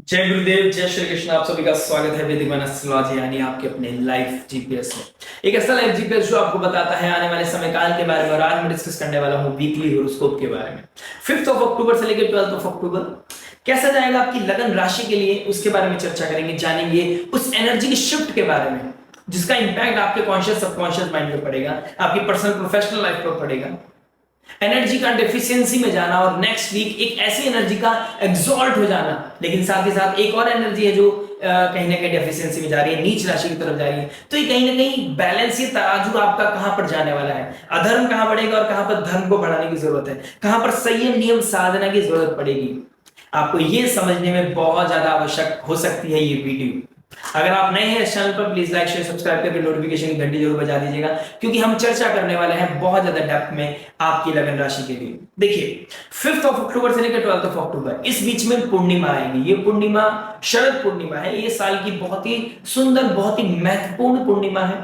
जय गुरुदेव, जय श्री कृष्ण। आप सभी का स्वागत है वैदिक मैन एस्ट्रोलॉजी यानी आपके अपने लाइफ जीपीएस में। एक ऐसा लाइफ जीपीएस जो आपको बताता है आने वाले समय काल के बारे में। और आज मैं डिस्कस करने वाला हूँ वीकली हॉरोस्कोप के बारे में। 5 अक्टूबर से लेकर 12 अक्टूबर कैसा जाएगा आपकी लगन राशि के लिए, उसके बारे में चर्चा करेंगे, जानेंगे उस एनर्जी की शिफ्ट के बारे में जिसका इंपैक्ट आपके कॉन्शियस सबकॉन्शियस माइंड पे पड़ेगा, आपकी पर्सनल प्रोफेशनल लाइफ पर पड़ेगा। एनर्जी का डेफिशिएंसी में जाना और नेक्स्ट वीक एक ऐसी एनर्जी का एग्जॉल्ट हो जाना, लेकिन साथ ही साथ एक और एनर्जी है जो कहीं ना कहीं डेफिशिएंसी में जा रही है, नीच राशि की तरफ जा रही है। तो ये कहीं ना कहीं बैलेंस, ये तराजू आपका कहां पर जाने वाला है, अधर्म कहां बढ़ेगा और कहां पर धर्म को बढ़ाने की जरूरत है, कहां पर संयम नियम साधना की जरूरत पड़ेगी। आपको ये समझने में बहुत ज्यादा आवश्यक हो सकती है ये वीडियो। अगर आप नए हैं इस चैनल पर, प्लीज लाइक शेयर सब्सक्राइब करके नोटिफिकेशन की घंटी जरूर बजा दीजिएगा, क्योंकि हम चर्चा करने वाले हैं बहुत ज्यादा डेप्थ में आपकी लगन राशि के लिए। देखिए 5 अक्टूबर से लेकर 12 अक्टूबर इस बीच में पूर्णिमा आएगी। ये पूर्णिमा शरद पूर्णिमा है। ये साल की बहुत ही सुंदर, बहुत ही महत्वपूर्ण पूर्णिमा है।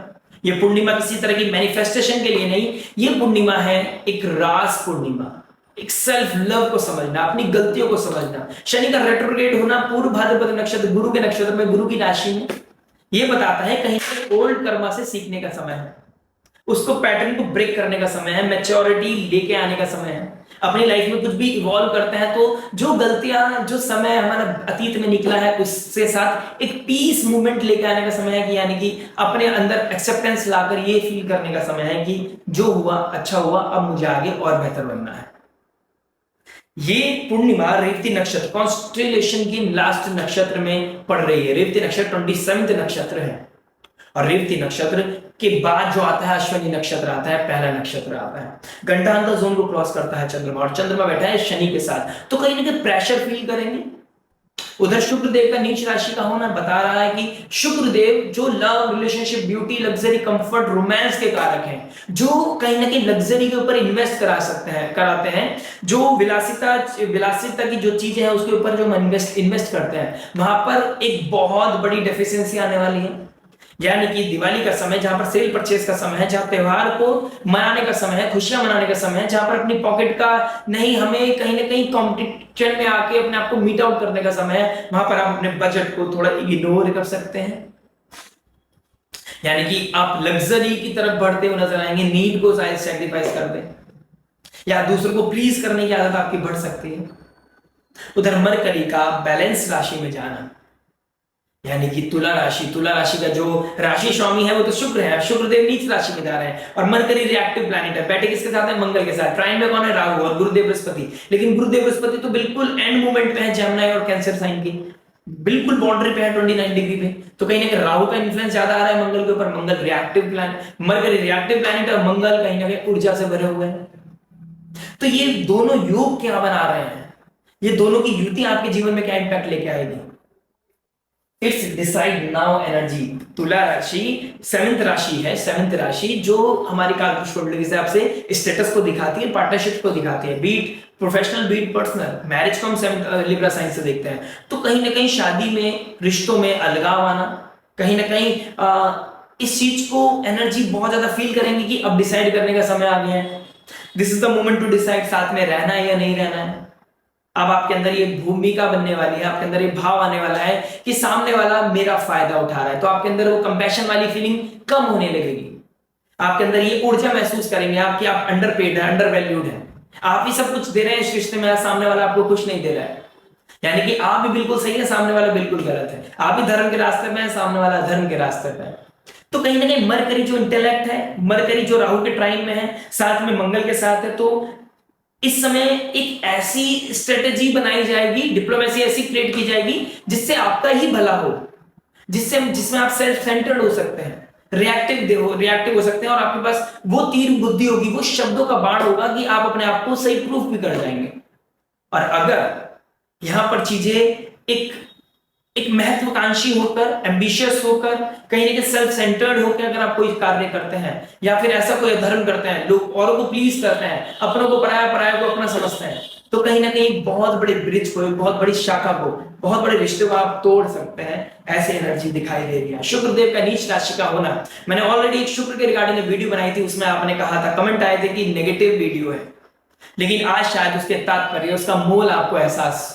ये पूर्णिमा किसी तरह की मैनिफेस्टेशन के लिए नहीं, ये पूर्णिमा है एक रास पूर्णिमा, एक सेल्फ लव को समझना, अपनी गलतियों को समझना। शनि का रेट्रोग्रेड होना पूर्व भाद्रपद नक्षत्र, गुरु के नक्षत्र में, गुरु की राशि में, यह बताता है कहीं ओल्ड कर्मा से सीखने का समय है, उसको पैटर्न को ब्रेक करने का समय है, मैच्योरिटी लेके आने का समय है। अपनी लाइफ में कुछ भी इवॉल्व करते हैं तो जो गलतियां, जो समय हमारा अतीत में निकला है, उससे साथ एक पीस मूवमेंट लेके आने का समय है, कि यानी कि अपने अंदर एक्सेप्टेंस लाकर ये फील करने का समय है कि जो हुआ अच्छा हुआ, अब मुझे आगे और बेहतर बनना है। ये पूर्णिमा रेवती नक्षत्र, कॉन्स्टेलेशन की लास्ट नक्षत्र में पड़ रही है। रेवती नक्षत्र 27th नक्षत्र है, और रेवती नक्षत्र के बाद जो आता है अश्विनी नक्षत्र आता है, पहला नक्षत्र आता है। घंटांतर जोन को क्रॉस करता है चंद्रमा, और चंद्रमा बैठा है शनि के साथ, तो कहीं ना कहीं प्रेशर फील करेंगे। उधर शुक्रदेव का नीच राशि का होना बता रहा है कि शुक्रदेव जो love, relationship, beauty, luxury, comfort, romance के कारक हैं, जो कहीं ना कहीं लग्जरी के ऊपर इन्वेस्ट कराते हैं, जो विलासिता की जो चीजें हैं उसके ऊपर जो हम इन्वेस्ट करते हैं, वहां पर एक बहुत बड़ी डेफिशिएंसी आने वाली है। यानी कि दिवाली का समय, जहां पर सेल परचेज का समय है, जहां त्योहार को मनाने का समय है, खुशियां मनाने का समय है, जहां पर अपनी पॉकेट का नहीं, हमें कहीं ना कहीं कॉम्पिटिशन में आके अपने आप को मीट आउट करने का समय है, वहां पर आप अपने बजट को थोड़ा इग्नोर कर सकते हैं। यानी कि आप लग्जरी की तरफ बढ़ते हुए नजर आएंगे, नीड को शायद सैक्रिफाइस कर दें, या दूसरों को प्लीज करने की आदत आपकी बढ़ सकती है। उधर मरकरी का बैलेंस राशि में जाना, यानी कि तुला राशि का जो राशि स्वामी है वो तो शुक्र है, शुक्रदेव नीच राशि में जा रहे हैं, और मरकरी रिएक्टिव प्लैनेट है, बैठे किसके साथ है, मंगल के साथ। ट्राइन में कौन है, राहु और गुरुदेव बृहस्पति। लेकिन गुरुदेव बृहस्पति तो बिल्कुल एंड मूवमेंट पे है, जमुना और कैंसर साइन की बिल्कुल बाउंड्री पे है, 29 डिग्री पे। तो कहीं ना कहीं राहु का इन्फ्लुएंस ज्यादा आ रहा है मंगल के ऊपर। Mangal reactive planet, Mercury reactive planet, और मंगल कहीं ना कहीं ऊर्जा से भरे हुए हैं। तो ये दोनों योग क्या बना रहे हैं, ये दोनों की युति आपके जीवन में क्या इंपैक्ट लेके आएगी, इट्स डिसाइड नाउ एनर्जी। तुला राशि 7th राशि है, 7th राशि जो हमारी कालपुरुष कुंडली के हिसाब से स्टेटस को दिखाती है, पार्टनरशिप को दिखाती है, be it professional, be it personal. Marriage को हम 7th लिब्रा साइन से देखते हैं। तो कहीं ना कहीं शादी में, रिश्तों में अलगाव आना, कहीं ना कहीं इस चीज को एनर्जी बहुत ज्यादा फील करेंगे कि अब डिसाइड करने का समय आ गया है। This is the moment to decide, साथ में रहना है या नहीं रहना है। अब आपके अंदर ये भूमिका बनने वाली है, आपके अंदर ये भाव आने वाला है कि सामने वाला मेरा फायदा उठा रहा है, तो आपके अंदर वो कंपैशन वाली फीलिंग कम होने लगेगी। आपके अंदर ये ऊर्जा महसूस करेंगे आप कि आप अंडरपेड है, अंडर वैल्यूड है, आप ही सब कुछ दे रहे हैं इस रिश्ते में, सामने वाला आपको कुछ नहीं दे रहा है। यानी कि आप भी बिल्कुल सही है, सामने वाला बिल्कुल गलत है, आप भी धर्म के रास्ते में है, सामने वाला धर्म के रास्ते पे है। तो कहीं ना कहीं मरकरी जो इंटेलेक्ट है, मरकरी जो राहु के ट्राइन में है, साथ में मंगल के साथ है, तो इस समय एक ऐसी स्ट्रेटेजी बनाई जाएगी, डिप्लोमेसी ऐसी क्रिएट की जाएगी जिससे आपका ही भला हो, जिसमें आप सेल्फ सेंटर्ड हो सकते हैं, रिएक्टिव हो सकते हैं, और आपके पास वो तीर बुद्धि होगी, वो शब्दों का बाण होगा कि आप अपने आप को सही प्रूफ भी कर जाएंगे। और अगर यहां पर चीजें एक महत्वाकांक्षी होकर, एम्बिशियस होकर, कहीं ना कहीं सेल्फ सेंटर्ड होकर अगर आप कोई कार्य करते हैं, या फिर ऐसा कोई धर्म करते हैं, लोग औरों को प्लीज करते हैं, अपनों को पराया, पराया को अपना समझते हैं, तो कहीं ना कहीं बहुत बड़े ब्रिज को, बहुत बड़ी शाखा को, बहुत बड़े रिश्ते को आप तोड़ सकते हैं। ऐसी एनर्जी दिखाई दे रही है। शुक्रदेव का नीच राशि का होना, मैंने ऑलरेडी एक शुक्र के रिगार्डिंग वीडियो बनाई थी, उसमें आपने कहा था, कमेंट आए थे कि नेगेटिव वीडियो है, लेकिन आज शायद उसके तात्पर्य, उसका मोल आपको एहसास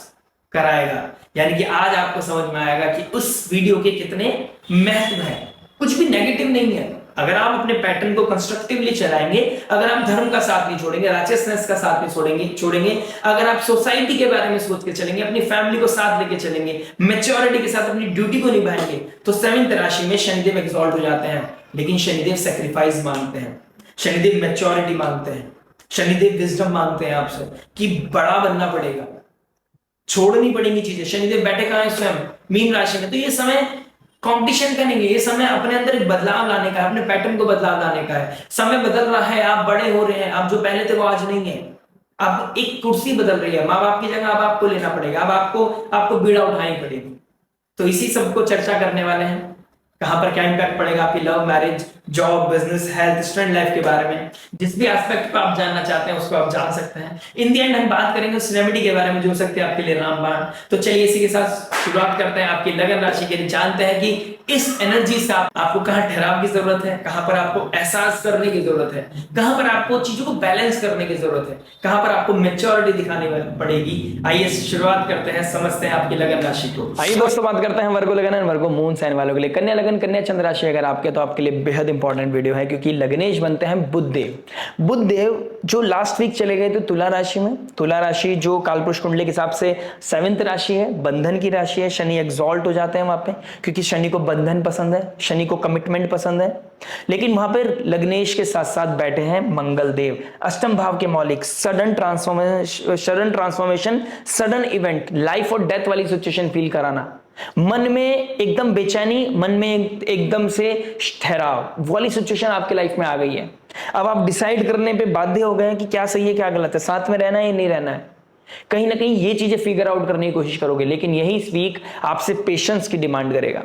कराएगा यानी कि आज आपको समझ में आएगा कि उस वीडियो के कितने महत्व हैं। कुछ भी नेगेटिव नहीं है। अगर आप अपने पैटर्न को कंस्ट्रक्टिवली चलाएंगे, अगर आप धर्म का साथ नहीं छोड़ेंगे, राइचियसनेस का साथ नहीं छोड़ेंगे, अगर आप सोसाइटी के बारे में सोच के चलेंगे, अपनी फैमिली को साथ लेके चलेंगे, मैच्योरिटी के साथ अपनी ड्यूटी को निभाएंगे, तो 7th राशि में शनिदेव एक्सॉल्ट हो जाते हैं। लेकिन शनिदेव सैक्रिफाइस मांगते हैं, शनिदेव मैच्योरिटी मांगते हैं, शनिदेव विजडम मांगते हैं आपसे कि बड़ा बनना पड़ेगा, छोड़नी पड़ेंगी चीजें। शनिदेव बैठे कहां है? स्वयं मीन राशि में। तो ये समय कंपटीशन का नहीं है, ये समय अपने अंदर एक बदलाव लाने का है, अपने पैटर्न को बदलाव लाने का है। समय बदल रहा है, आप बड़े हो रहे हैं, आप जो पहले थे वो आज नहीं है। अब एक कुर्सी बदल रही है, माँ बाप की जगह अब आपको लेना पड़ेगा, अब आपको बीड़ा उठानी पड़ेगी। तो इसी सब को चर्चा करने वाले हैं। कहां पर क्या इंपैक्ट पड़ेगा आपकी love, marriage, job, business, health, student life के बारे में। जिस भी एस्पेक्ट को आप जानना चाहते हैं उसको आप जान सकते हैं। इन दी एंड हम बात करेंगे उस रेमेडी के बारे में जो हो सकती है आपके लिए रामबाण। तो चलिए इसी के साथ शुरुआत करते हैं आपकी लगन राशि के लिए। जानते हैं कि इस एनर्जी से आपको कहां ठहराव की जरूरत है, कहां पर आपको एहसास करने की जरूरत है, कहां पर आपको चीजों को बैलेंस करने की जरूरत है, कहां पर आपको मैच्योरिटी दिखानी पड़ेगी। आइए शुरुआत करते हैं, समझते हैं आपकी लगन राशि को। आइए दोस्तों बात करते हैं वर्गो लगन और वर्गो मून साइन वालों के लिए। कन्या लगन, कन्या चंद्र राशि अगर आपके, तो आपके लिए बेहद इंपॉर्टेंट वीडियो है, क्योंकि लग्नेश बनते हैं बुधदेव। बुधदेव जो लास्ट वीक चले गए थे तुला राशि में। तुला राशि जो कालपुरुष कुंडली के हिसाब से 7th राशि है, बंधन की राशि है। शनि एग्जॉल्ट हो जाते हैं वहां पे, क्योंकि शनि को बंधन पसंद है, शनि को कमिटमेंट पसंद है। लेकिन वहां पर लग्नेश के साथ साथ बैठे हैं मंगल देव, अष्टम भाव के मौलिक। Sudden transformation, sudden event, life और डेथ वाली सिचुएशन फील कराना, मन में एकदम बेचैनी, मन में एकदम से ठहराव वाली सिचुएशन आपके लाइफ में आ गई है। अब आप डिसाइड करने पे बाध्य हो गए हैं कि क्या सही है क्या गलत है, साथ में रहना है या नहीं रहना है। कहीं ना कहीं ये चीजें फिगर आउट करने की कोशिश करोगे, लेकिन यही इस वीक आपसे पेशेंस की डिमांड करेगा।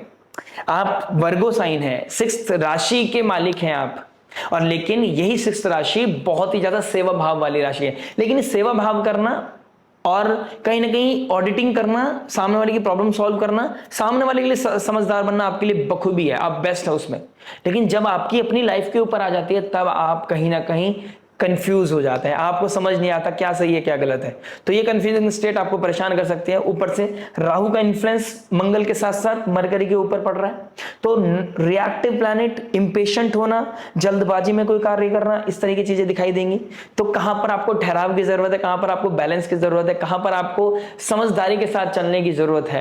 आप वर्गो साइन है, 6th राशि के मालिक हैं आप, और लेकिन यही 6th राशि बहुत ही ज्यादा सेवा भाव वाली राशि है। लेकिन सेवा भाव करना और कहीं ना कहीं ऑडिटिंग करना, सामने वाले की प्रॉब्लम सॉल्व करना, सामने वाले के लिए समझदार बनना आपके लिए बखूबी है, आप बेस्ट है उसमें। लेकिन जब आपकी अपनी लाइफ के ऊपर आ जाती है, तब आप कहीं ना कहीं कंफ्यूज हो जाते हैं, आपको समझ नहीं आता क्या सही है क्या गलत है। तो ये कंफ्यूजिंग स्टेट आपको परेशान कर सकती है। ऊपर से राहु का इन्फ्लुएंस मंगल के साथ साथ मरकरी के ऊपर पड़ रहा है, तो रिएक्टिव प्लैनेट, इंपेशेंट होना, जल्दबाजी में कोई कार्य करना, इस तरह की चीजें दिखाई देंगी। तो कहां पर आपको ठहराव की जरूरत है, कहां पर आपको बैलेंस की जरूरत है, कहां पर आपको समझदारी के साथ चलने की जरूरत है,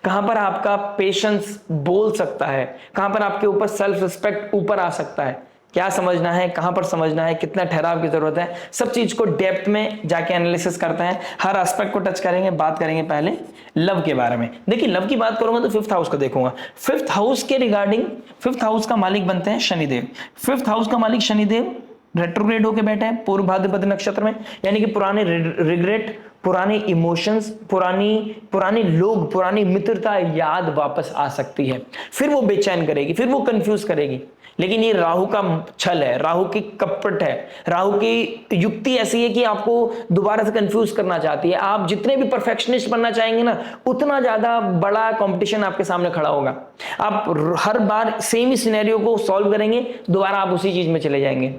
कहां पर आपका पेशेंस बोल सकता है, कहां पर आपके ऊपर सेल्फ रिस्पेक्ट ऊपर आ सकता है, क्या समझना है, कहां पर समझना है, कितना ठहराव की जरूरत है, सब चीज को डेप्थ में जाके एनालिसिस करते हैं। हर एस्पेक्ट को टच करेंगे। बात करेंगे पहले लव के बारे में। देखिए लव की बात करूंगा तो 5th हाउस को देखूंगा। 5th हाउस के रिगार्डिंग 5th हाउस का मालिक बनते हैं शनिदेव। 5th हाउस का मालिक शनिदेव रेट्रोग्रेड होके बैठे हैं पूर्व भाद्रपद नक्षत्र में, यानी कि पुराने रिग्रेट, पुराने इमोशंस, पुराने लोग, पुरानी मित्रता याद वापस आ सकती है। फिर वो बेचैन करेगी, फिर वो कंफ्यूज करेगी। लेकिन ये राहु का छल है, राहु की कपट है, राहु की युक्ति ऐसी है कि आपको दोबारा से कंफ्यूज करना चाहती है। आप जितने भी परफेक्शनिस्ट बनना चाहेंगे ना, उतना ज्यादा बड़ा कंपटीशन आपके सामने खड़ा होगा। आप हर बार सेम ही सिनेरियो को सॉल्व करेंगे, दोबारा आप उसी चीज में चले जाएंगे।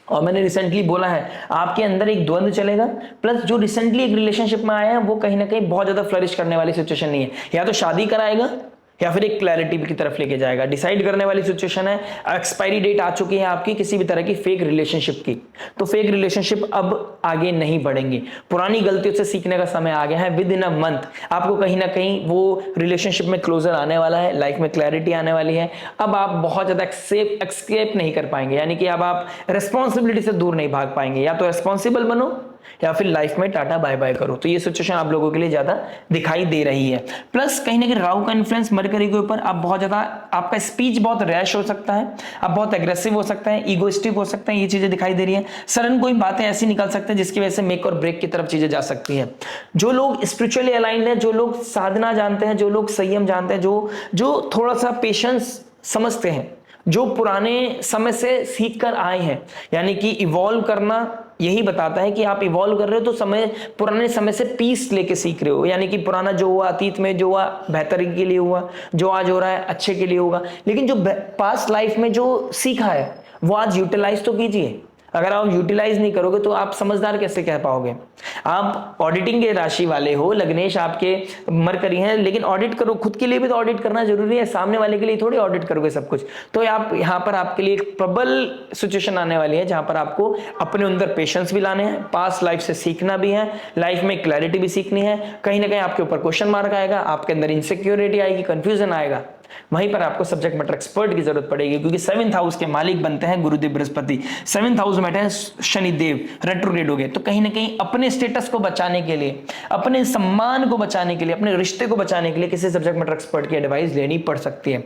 और मैंने रिसेंटली बोला है आपके अंदर एक द्वंद्व चलेगा, प्लस जो रिसेंटली एक रिलेशनशिप में आया है वो कहीं ना कहीं बहुत ज्यादा फ्लरिश करने वाली सिचुएशन नहीं है। या तो शादी कराएगा या फिर एक क्लैरिटी की तरफ लेके जाएगा। डिसाइड करने वाली सिचुएशन है। एक्सपायरी डेट आ चुकी है आपकी किसी भी तरह की फेक रिलेशनशिप की, तो फेक रिलेशनशिप अब आगे नहीं बढ़ेंगी। पुरानी गलतियों से सीखने का समय आ गया है। विद इन अ मंथ आपको कहीं ना कहीं वो रिलेशनशिप में क्लोजर आने वाला है, लाइफ में क्लैरिटी आने वाली है। अब आप बहुत ज्यादा एक्सकेप नहीं कर पाएंगे, यानी कि अब आप रिस्पॉन्सिबिलिटी से दूर नहीं भाग पाएंगे। या तो रिस्पॉन्सिबल बनो या फिर लाइफ में टाटा बाय बाय करो। तो ये सिचुएशन आप लोगों के लिए ज्यादा दिखाई दे रही है। प्लस कहीं ना कहीं राहु का इन्फ्लुएंस मरकरी के ऊपर, आप बहुत ज्यादा, आपका स्पीच बहुत रैश हो सकता है, आप बहुत एग्रेसिव हो सकते हैं, ईगोइस्टिक हो सकते हैं, ये चीजें दिखाई दे रही है। सडन कोई बातें ऐसी निकल सकते हैं जिसकी वजह से मेक और ब्रेक की तरफ चीजें जा सकती है। जो लोग स्पिरिचुअली अलाइंड है, जो लोग साधना जानते हैं, जो लोग संयम जानते हैं, जो थोड़ा सा पेशेंस समझते हैं, जो पुराने समय से सीख कर आए हैं, यानी कि इवॉल्व करना यही बताता है कि आप इवॉल्व कर रहे हो तो पुराने समय से पीस लेके सीख रहे हो, यानी कि पुराना जो हुआ, अतीत में जो हुआ बेहतरी के लिए हुआ, जो आज हो रहा है अच्छे के लिए होगा। लेकिन जो पास्ट लाइफ में जो सीखा है वो आज यूटिलाइज तो कीजिए। अगर आप यूटिलाइज नहीं करोगे तो आप समझदार कैसे कह पाओगे। आप ऑडिटिंग के राशि वाले हो, लग्नेश आपके मरकरी हैं, लेकिन ऑडिट करो, खुद के लिए भी तो ऑडिट करना जरूरी है, सामने वाले के लिए थोड़ी ऑडिट करोगे सब कुछ। तो आप यहाँ पर आपके लिए एक प्रबल सिचुएशन आने वाली है जहां पर आपको अपने अंदर पेशेंस भी लाने हैं, पास्ट लाइफ से सीखना भी है, लाइफ में क्लैरिटी भी सीखनी है। कहीं ना कहीं आपके ऊपर क्वेश्चन मार्क आएगा, आपके अंदर इनसिक्योरिटी आएगी, कंफ्यूजन आएगा, वहीं पर आपको सब्जेक्ट मैटर एक्सपर्ट की जरूरत पड़ेगी, क्योंकि 7th हाउस के मालिक बनते हैं गुरुदेव बृहस्पति, 7th हाउस में बैठे हैं शनिदेव, रेट्रोग्रेड हो गए। तो कहीं ना कहीं अपने स्टेटस को बचाने के लिए, अपने सम्मान को बचाने के लिए, अपने रिश्ते को बचाने के लिए किसी सब्जेक्ट मैटर एक्सपर्ट की एडवाइस लेनी पड़ सकती है।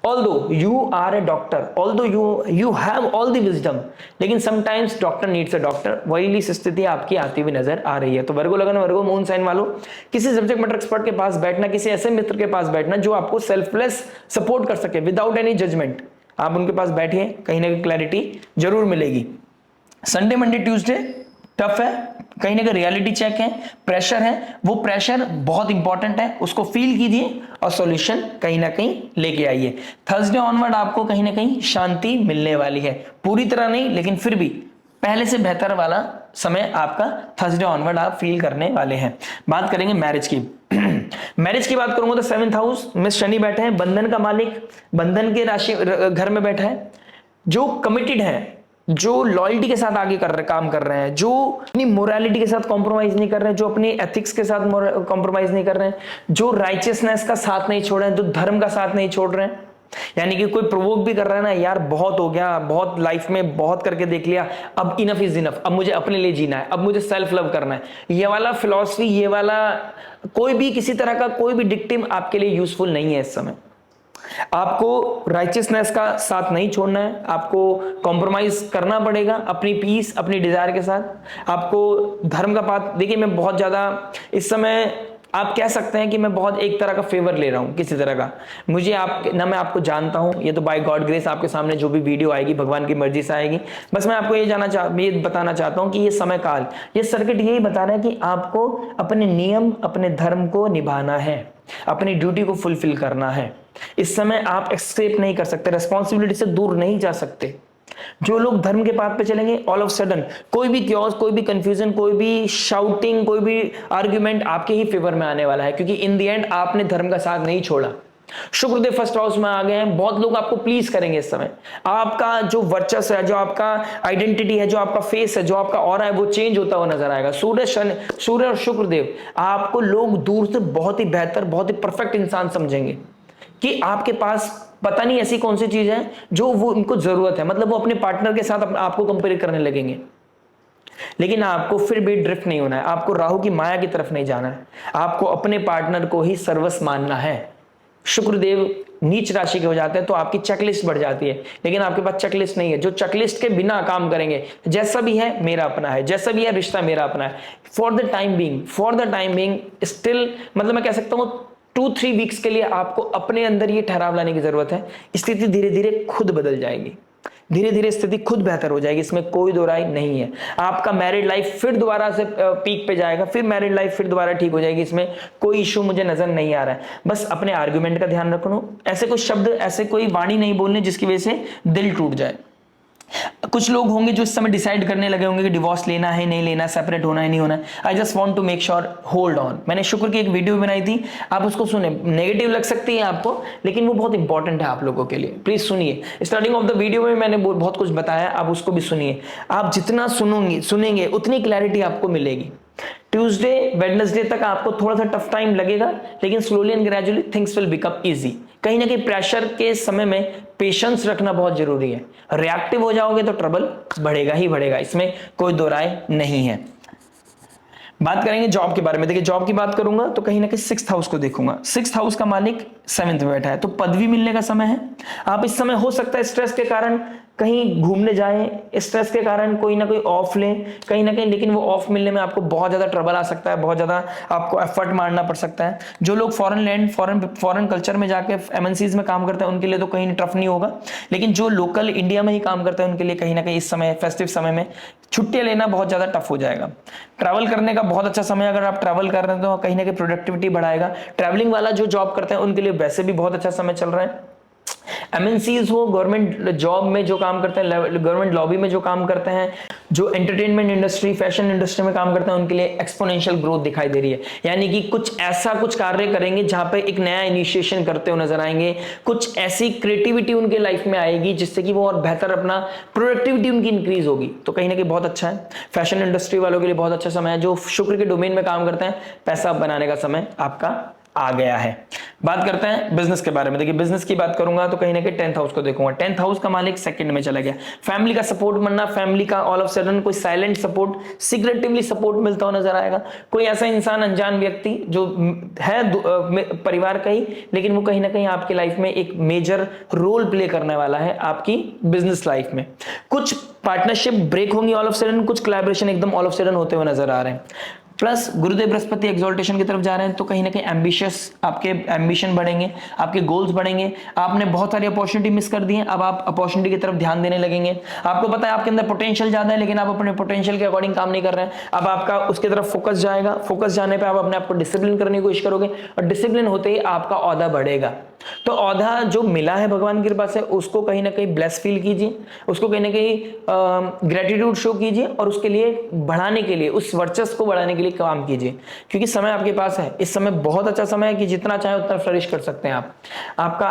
Although you are a doctor, although you have all the wisdom, लेकिन sometimes doctor needs a doctor, वही स्थिति आपकी आती हुई नजर आ रही है। तो वर्गो लगन, वर्गो मून साइन वालों, किसी सब्जेक्ट मैटर एक्सपर्ट के पास बैठना, किसी ऐसे मित्र के पास बैठना जो आपको सेल्फलेस सपोर्ट कर सके विदाउट एनी जजमेंट, आप उनके पास बैठिए, कहीं ना कहीं क्लैरिटी जरूर मिलेगी। संडे मंडे ट्यूसडे टफ है, कहीं ना कहीं रियलिटी चेक है, प्रेशर है, वो प्रेशर बहुत इंपॉर्टेंट है, उसको फील कीजिए और सॉल्यूशन कहीं ना कहीं लेके आइए। थर्सडे ऑनवर्ड आपको कहीं ना कहीं शांति मिलने वाली है, पूरी तरह नहीं लेकिन फिर भी पहले से बेहतर वाला समय आपका थर्सडे ऑनवर्ड आप फील करने वाले हैं। बात करेंगे मैरिज की। मैरिज की बात करूंगा तो 7th हाउस में शनि बैठे हैं, बंधन का मालिक, बंधन के राशि घर में बैठा है, जो कमिटेड है, जो लॉयल्टी के साथ आगे काम कर रहे हैं, जो अपनी मोरालिटी के साथ कॉम्प्रोमाइज नहीं कर रहे हैं, जो अपनी एथिक्स के साथ कॉम्प्रोमाइज नहीं कर रहे हैं, जो राइचियसनेस का साथ नहीं छोड़ रहे हैं, जो धर्म का साथ नहीं छोड़ रहे हैं। यानी कि कोई प्रोवोक भी कर रहा है ना, यार बहुत हो गया, बहुत लाइफ में बहुत करके देख लिया, अब इनफ इज इनफ, अब मुझे अपने लिए जीना है, अब मुझे सेल्फ लव करना है, ये वाला फिलॉसफी, ये वाला कोई भी किसी तरह का कोई भी डिक्टिम आपके लिए यूजफुल नहीं है इस समय। आपको राइचियसनेस का साथ नहीं छोड़ना है, आपको कॉम्प्रोमाइज करना पड़ेगा अपनी पीस, अपनी डिजायर के साथ। आपको धर्म का पाथ, देखिए मैं बहुत ज्यादा इस समय आप कह सकते हैं कि मैं बहुत एक तरह का फेवर ले रहा हूं किसी तरह का, मुझे आप ना, मैं आपको जानता हूं, ये तो बाय गॉड ग्रेस आपके सामने जो भी वीडियो आएगी भगवान की मर्जी से आएगी। बस मैं आपको ये बताना चाहता हूं कि ये समय काल, ये सर्किट यही बता रहा है कि आपको अपने नियम, अपने धर्म को निभाना है, अपनी ड्यूटी को फुलफिल करना है। इस समय आप एस्केप नहीं कर सकते, रेस्पॉन्सिबिलिटी से दूर नहीं जा सकते। जो लोग धर्म के पाथ पे चलेंगे, ऑल ऑफ सडन कोई भी क्योस, कोई भी कंफ्यूजन, कोई भी शाउटिंग, कोई भी आर्ग्यूमेंट आपके ही फेवर में आने वाला है, क्योंकि इन द एंड आपने धर्म का साथ नहीं छोड़ा। शुक्रदेव फर्स्ट हाउस में आ गए हैं, बहुत लोग आपको प्लीज करेंगे इस समय। आपका जो वर्चस्व है, जो आपका आइडेंटिटी है, जो आपका फेस है, जो आपका ऑरा है, वो चेंज होता हुआ नजर आएगा। सूर्य और शुक्रदेव आपको लोग दूर से बहुत ही बेहतर, बहुत ही परफेक्ट इंसान समझेंगे कि आपके पास पता नहीं ऐसी कौन सी चीज है जो वो उनको जरूरत है, मतलब वो अपने पार्टनर के साथ आपको कंपेयर करने लगेंगे। लेकिन आपको फिर भी ड्रिफ्ट नहीं होना है, आपको राहु की माया की तरफ नहीं जाना है, आपको अपने पार्टनर को ही सर्वस्व मानना है। शुक्रदेव नीच राशि के हो जाते हैं तो आपकी चेकलिस्ट बढ़ जाती है, लेकिन आपके पास चेकलिस्ट नहीं है। जो चेकलिस्ट के बिना काम करेंगे, जैसा भी है मेरा अपना है, जैसा भी है रिश्ता मेरा अपना है, for the time being still, मतलब मैं कह सकता हूं 2-3 वीक्स के लिए आपको अपने अंदर ये ठहराव लाने की जरूरत है। स्थिति धीरे धीरे खुद बदल जाएगी, धीरे धीरे स्थिति खुद बेहतर हो जाएगी, इसमें कोई दो राय नहीं है। आपका मैरिड लाइफ फिर दोबारा से पीक पे जाएगा, फिर मैरिड लाइफ फिर दोबारा ठीक हो जाएगी, इसमें कोई इशू मुझे नजर नहीं आ रहा है। बस अपने आर्गुमेंट का ध्यान रखना, ऐसे कोई शब्द, ऐसे कोई वाणी नहीं बोलने जिसकी वजह से दिल टूट जाए। कुछ लोग होंगे जो इस समय डिसाइड करने लगे होंगे कि डिवोर्स लेना है नहीं लेना, सेपरेट होना है नहीं होना है। I just want to make sure, hold on. मैंने शुक्र की एक वीडियो बनाई थी, आप उसको सुने, नेगेटिव लग सकती है आपको, लेकिन वो बहुत इंपॉर्टेंट है आप लोगों के लिए, प्लीज सुनिए। स्टार्टिंग ऑफ द वीडियो में मैंने बहुत कुछ बताया, आप उसको भी सुनिए। आप जितना सुनेंगे उतनी क्लैरिटी आपको मिलेगी। ट्यूसडे वेडनेसडे तक आपको थोड़ा सा टफ टाइम लगेगा, लेकिन slowly and gradually things will become easy. कहीं ना कहीं प्रेशर के समय में पेशेंस रखना बहुत जरूरी है। रिएक्टिव हो जाओगे तो ट्रबल बढ़ेगा ही बढ़ेगा, इसमें कोई दो राय नहीं है। बात करेंगे जॉब के बारे में। देखिए जॉब की बात करूंगा तो कहीं ना कहीं 6th हाउस को देखूंगा। 6th हाउस का मालिक 7th में बैठा है, तो पदवी मिलने का समय है। आप इस समय हो सकता है स्ट्रेस के कारण कहीं घूमने जाएं, स्ट्रेस के कारण कोई ना कोई ऑफ लें कहीं ना कहीं, लेकिन वो ऑफ मिलने में आपको बहुत ज्यादा ट्रबल आ सकता है, बहुत ज्यादा आपको एफर्ट मारना पड़ सकता है। जो लोग फॉरेन लैंड, फॉरेन कल्चर में जाके एमएनसीज में काम करते हैं उनके लिए तो कहीं टफ नहीं होगा, लेकिन जो लोकल इंडिया में ही काम करते हैं उनके लिए कहीं ना कहीं इस समय फेस्टिव समय में छुट्टियां लेना बहुत ज्यादा टफ हो जाएगा। ट्रैवल करने का बहुत अच्छा समय, अगर आप ट्रैवल कर रहे हैं तो कहीं ना कहीं प्रोडक्टिविटी बढ़ाएगा। ट्रैवलिंग वाला जो जॉब करते हैं उनके लिए वैसे भी बहुत अच्छा समय चल रहा है। एमएनसीज हो, गवर्नमेंट जॉब में जो काम करते हैं, गवर्नमेंट लॉबी में जो काम करते हैं, जो एंटरटेनमेंट इंडस्ट्री, फैशन इंडस्ट्री में काम करते हैं, उनके लिए एक्सपोनेंशियल ग्रोथ दिखाई दे रही है। यानी कि कुछ कार्य करेंगे जहां पे एक नया इनिशिएशन करते हुए नजर आएंगे, कुछ ऐसी क्रिएटिविटी उनके लाइफ में आएगी जिससे कि वो और बेहतर अपना प्रोडक्टिविटी उनकी इंक्रीज होगी। तो कहीं ना कहीं बहुत अच्छा है, फैशन इंडस्ट्री वालों के लिए बहुत अच्छा समय है। जो शुक्र के डोमेन में काम करते हैं, पैसा बनाने का समय आपका आ गया है। बात करते हैं बिजनेस के बारे में। देखिए बिजनेस की बात करूंगा तो कहीं ना कहीं 10th हाउस को देखूंगा। 10th हाउस का मालिक सेकंड में चला गया। फैमिली का सपोर्ट बनना, फैमिली का ऑल ऑफ सडन कोई साइलेंट सपोर्ट, सीक्रेटिवली सपोर्ट मिलता हुआ नजर आएगा। कोई ऐसा इंसान, अनजान व्यक्ति जो है परिवार का ही, लेकिन वो कहीं ना कहीं आपकी लाइफ में एक मेजर रोल प्ले करने वाला है आपकी बिजनेस लाइफ में। कुछ पार्टनरशिप ब्रेक होंगी ऑल ऑफ सडन, कुछ कोलैबोरेशन एकदम ऑल ऑफ सडन होते हुए नजर आ रहे हैं। प्लस गुरुदेव बृहस्पति एक्सॉल्टेशन की तरफ जा रहे हैं, तो कहीं ना कहीं एम्बिशियस, आपके एम्बिशन बढ़ेंगे, आपके गोल्स बढ़ेंगे। आपने बहुत सारी अपॉर्चुनिटी मिस कर दी है, अब आप अपॉर्चुनिटी की तरफ ध्यान देने लगेंगे। आपको पता है आपके अंदर पोटेंशियल ज्यादा है, लेकिन आप अपने पोटेंशियल के अकॉर्डिंग काम नहीं कर रहे हैं। अब आपका उसकी तरफ फोकस जाएगा। फोकस जाने पर आप अपने आप को डिसिप्लिन करने की कोशिश करोगे, और डिसिप्लिन होते ही आपका औहदा बढ़ेगा। तो औहदा जो मिला है भगवान की कृपा से, उसको कहीं ना कहीं ब्लेस फील कीजिए, उसको कहीं ना कहीं ग्रेटिट्यूड शो कीजिए, और उसके लिए बढ़ाने के लिए, उस वर्चस्व को बढ़ाने के लिए काम कीजिए। क्योंकि समय आपके पास है, इस समय बहुत अच्छा समय है कि जितना चाहे उतना फ्लरिश कर सकते हैं आप। आपका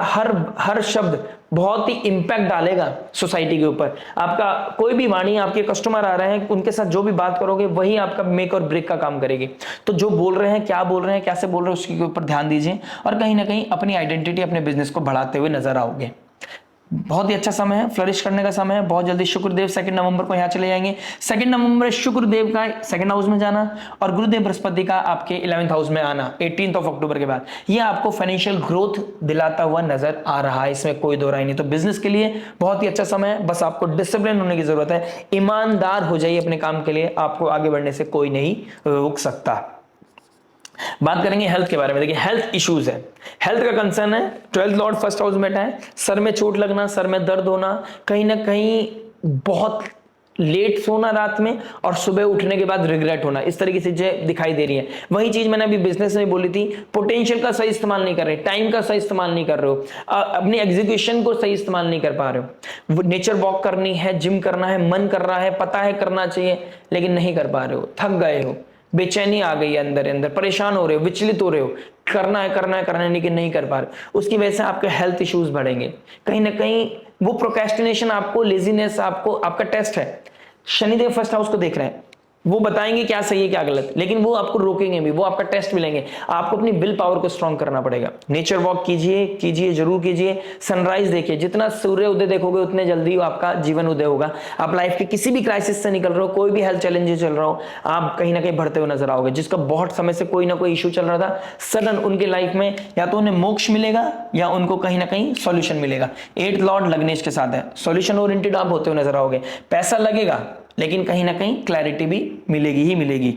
हर शब्द बहुत ही इंपैक्ट डालेगा सोसाइटी के ऊपर। आपका कोई भी वाणी, आपके कस्टमर आ रहे हैं, उनके साथ जो भी बात करोगे वही आपका मेक और ब्रेक का काम करेगी। तो जो बोल रहे हैं, क्या बोल रहे हैं, कैसे बोल रहे हैं, उसके ऊपर ध्यान दीजिए, और कहीं ना कहीं अपनी आइडेंटिटी, अपने बिजनेस को बढ़ाते हुए नजर आओगे। बहुत ही अच्छा समय है, फ्लरिश करने का समय है। बहुत जल्दी शुक्रदेव 2 नवंबर को यहाँ चले जाएंगे। 2 नवंबर शुक्रदेव का 2nd हाउस में जाना, और गुरुदेव बृहस्पति का आपके 11th हाउस में आना 18 अक्टूबर के बाद, ये आपको फाइनेंशियल ग्रोथ दिलाता हुआ नजर आ रहा है, इसमें कोई दो राय नहीं। तो बिजनेस के लिए बहुत ही अच्छा समय है, बस आपको डिसिप्लिन होने की जरूरत है। ईमानदार हो जाइए अपने काम के लिए, आपको आगे बढ़ने से कोई नहीं रोक सकता। बात करेंगे हेल्थ के बारे में। देखिए हेल्थ इश्यूज है, हेल्थ का कंसर्न है। 12th लॉर्ड 1st हाउस में बैठा है। सर में चोट लगना, सर में दर्द होना, कहीं ना कहीं बहुत लेट सोना रात में, और सुबह उठने के बाद रिग्रेट होना, इस तरीके से चीजें दिखाई दे रही है। वही चीज मैंने अभी बिजनेस में बोली थी, पोटेंशियल का सही इस्तेमाल नहीं कर रहे, टाइम का सही इस्तेमाल नहीं कर रहे हो, अपनी एग्जीक्यूशन को सही इस्तेमाल नहीं कर पा रहे हो। नेचर वॉक करनी है, जिम करना है, मन कर रहा है, पता है करना चाहिए, लेकिन नहीं कर पा रहे हो, थक गए हो, बेचैनी आ गई है अंदर अंदर, परेशान हो रहे हो, विचलित हो रहे हो, करना है लेकिन नहीं कर पा रहे। उसकी वजह से आपके हेल्थ इश्यूज बढ़ेंगे। कहीं ना कहीं वो प्रोक्रेस्टिनेशन आपको, लेजीनेस आपको, आपका टेस्ट है। शनिदेव 1st हाउस को देख रहे हैं, वो बताएंगे क्या सही है क्या गलत, लेकिन वो आपको रोकेंगे भी, वो आपका टेस्ट भी लेंगे। आपको अपनी विल पावर को स्ट्रॉन्ग करना पड़ेगा। नेचर वॉक कीजिए, जरूर कीजिए। सनराइज देखिए, जितना सूर्य उदय देखोगे उतने जल्दी आपका जीवन उदय होगा। आप लाइफ के किसी भी क्राइसिस से निकल रहे हो, कोई भी हेल्थ चैलेंजेस चल रहा हो, आप कहीं ना कहीं बढ़ते हुए नजर आओगे। जिसका बहुत समय से कोई ना कोई इशू चल रहा था, सडन उनके लाइफ में या तो उन्हें मोक्ष मिलेगा, या उनको कहीं ना कहीं सॉल्यूशन मिलेगा। 8th लॉर्ड लग्नेश के साथ है, सॉल्यूशन ओरिएंटेड आप होते हुए नजर आओगे। पैसा लगेगा, लेकिन कहीं ना कहीं क्लैरिटी भी मिलेगी ही मिलेगी।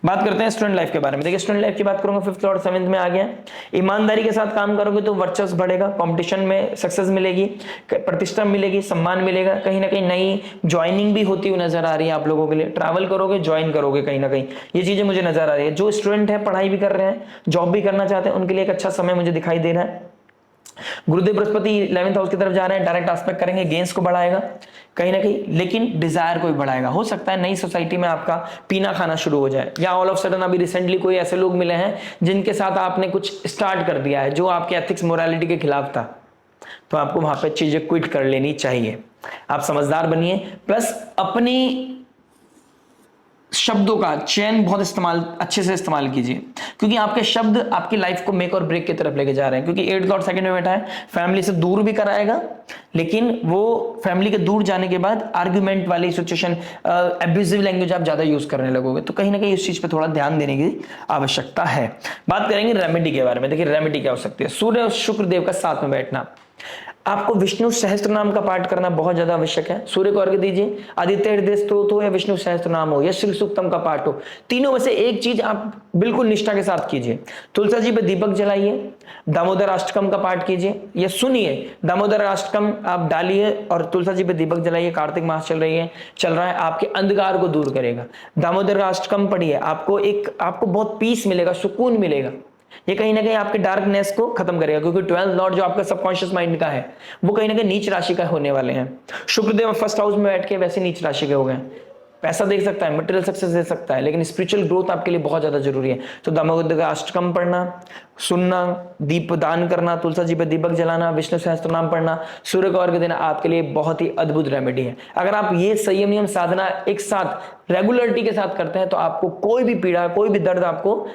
बात करते हैं स्टूडेंट लाइफ के बारे में। देखिए स्टूडेंट लाइफ की बात करूंगा, 5th लॉर्ड 7th में आ गया। ईमानदारी के साथ काम करोगे तो वर्चस्व बढ़ेगा, कंपटीशन में सक्सेस मिलेगी, प्रतिष्ठा मिलेगी, सम्मान मिलेगा। कहीं ना कहीं नई ज्वाइनिंग भी होती हुई नजर आ रही है आप लोगों के लिए। ट्रैवल करोगे, ज्वाइन करोगे, कहीं ना कहीं ये चीजें मुझे नजर आ रही है। जो स्टूडेंट है, पढ़ाई भी कर रहे हैं, जॉब भी करना चाहते हैं, उनके लिए एक अच्छा समय मुझे दिखाई दे रहा है। गुरुदेव बृहस्पति 11th हाउस की तरफ जा रहे हैं, डायरेक्ट एस्पेक्ट करेंगे, गेंस को बढ़ाएगा कहीं ना कहीं, लेकिन डिजायर को भी बढ़ाएगा। हो सकता है नई सोसाइटी में आपका पीना खाना शुरू हो जाए, या ऑल ऑफ सडन अभी रिसेंटली कोई ऐसे लोग मिले हैं जिनके साथ आपने कुछ स्टार्ट कर दिया है जो आपके एथिक्स मोरालिटी के खिलाफ था, तो आपको वहां पे चीजें क्विट कर लेनी चाहिए। आप समझदार बनिए, प्लस अपनी शब्दों का चयन बहुत अच्छे से इस्तेमाल कीजिए, क्योंकि आपके शब्द आपकी लाइफ को मेक और ब्रेक की तरफ लेके जा रहे हैं। क्योंकि 8th लॉर्ड 2nd में बैठा है, फैमिली से दूर भी कराएगा, लेकिन वो फैमिली के दूर जाने के बाद आर्ग्यूमेंट वाली सिचुएशन, एब्यूजिव लैंग्वेज आप ज्यादा यूज करने लगोगे, तो कहीं ना कहीं इस चीज पे थोड़ा ध्यान देने की आवश्यकता है। बात करेंगे रेमेडी के बारे में। देखिए रेमेडी क्या हो सकती है। सूर्य और शुक्र देव का साथ में बैठना, आपको विष्णु सहस्त्र नाम का पाठ करना बहुत ज्यादा आवश्यक है। सूर्य को अर्घ्य दीजिए, आदित्य हृदय स्तोत्र हो या विष्णु सहस्त्र नाम हो या श्री सूक्तम का पाठ हो, तीनों में से एक चीज आप बिल्कुल निष्ठा के साथ कीजिए। तुलसी जी पे दीपक जलाइए, दामोदर अष्टकम का पाठ कीजिए या सुनिए, दामोदर अष्टकम आप डालिए और तुलसी जी पे दीपक जलाइए। कार्तिक मास चल रहा है, आपके अंधकार को दूर करेगा। दामोदर अष्टकम पढ़िए, आपको बहुत पीस मिलेगा, सुकून मिलेगा। ये कहीं ना कहीं आपके डार्कनेस को खत्म करेगा, क्योंकि 12th लॉर्ड जो आपका सबकॉन्शियस माइंड का है वो कहीं ना कहीं नीच राशि का होने वाले हैं। शुक्रदेव फर्स्ट हाउस में बैठ के वैसे नीच राशि के हो गए। पैसा दे सकता है, मटेरियल सक्सेस दे सकता है, लेकिन स्पिरिचुअल ग्रोथ आपके लिए बहुत ज्यादा जरूरी है। तो दामोदर का अष्टकम पढ़ना, सुनना, दीप दान करना, तुलसी जी पे दीपक जलाना, विष्णु सहस्त्र नाम पढ़ना, सूर्य को अर्घ्य देना आपके लिए बहुत ही अद्भुत रेमेडी है। अगर आप ये संयम नियम साधना एक साथ रेगुलरिटी के साथ करते हैं तो आपको कोई भी पीड़ा, कोई भी दर्द आपको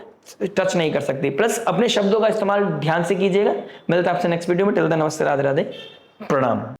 टच नहीं कर सकती। प्लस अपने शब्दों का इस्तेमाल ध्यान से कीजिएगा। मिलता है आपसे नेक्स्ट वीडियो में। टिल देन नमस्ते, राधे राधे, प्रणाम।